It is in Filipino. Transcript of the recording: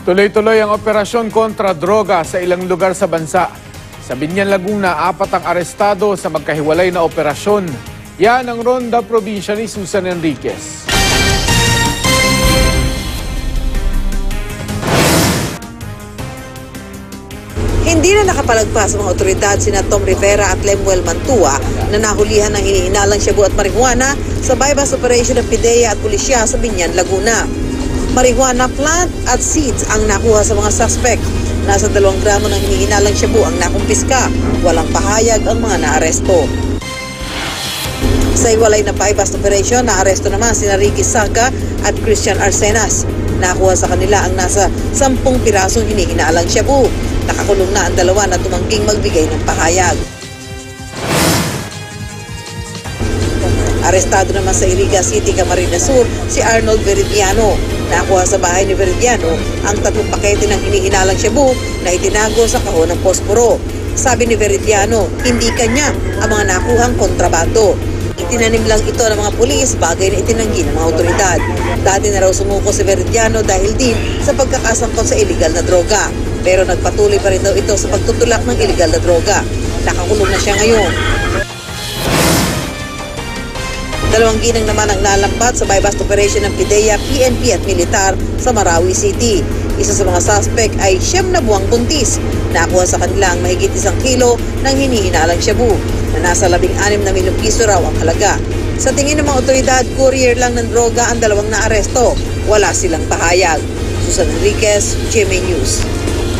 Tuloy-tuloy ang operasyon kontra droga sa ilang lugar sa bansa. Sa Binyan, Laguna, 4 ang arestado sa magkahiwalay na operasyon. Yan ang Ronda Probinsya ni Susan Enriquez. Hindi na nakapalagpas ang mga otoridad sina Tom Rivera at Lemuel Mantua na nahulihan ng hinihinalang shabu at marijuana sa bypass operation ng PIDEA at pulisya sa Binyan, Laguna. Marijuana plant at seeds ang nakuha sa mga suspect. Nasa 2 gramo ng hinihinalang shabu ang nakumpiska. Walang pahayag ang mga naaresto. Sa iwalay na bypass operation, naaresto naman sina Ricky Saga at Christian Arsenas. Nakuha sa kanila ang nasa 10 pirasong hinihinalang shabu. Nakakulong na ang 2 na tumangking magbigay ng pahayag. Arestado naman sa Iriga City, Camarines Sur si Arnold Veridiano. Nakuha sa bahay ni Veridiano ang 3 pakete ng hinihinalang shabu na itinago sa kahon ng posporo. Sabi ni Veridiano, hindi kanya ang mga nakuhang kontrabando. Itinanim lang ito ng mga pulis, bagay na itinanggi ng mga otoridad. Dati na raw sumuko si Veridiano dahil din sa pagkakasangkot sa illegal na droga. Pero nagpatuloy pa rin daw ito sa pagtutulak ng illegal na droga. Nakakulong na siya ngayon. 2 ginang naman ang nalampat sa bypass operation ng PIDEA, PNP at militar sa Marawi City. Isa sa mga suspect ay 9 na buwang buntis. Nakuha sa kanila ang mahigit 1 kilo ng hinihinalang shabu na nasa 16 na milyong piso raw ang halaga. Sa tingin ng mga otoridad, courier lang ng droga ang 2 na aresto. Wala silang pahayag. Susan Enriquez, GMA News.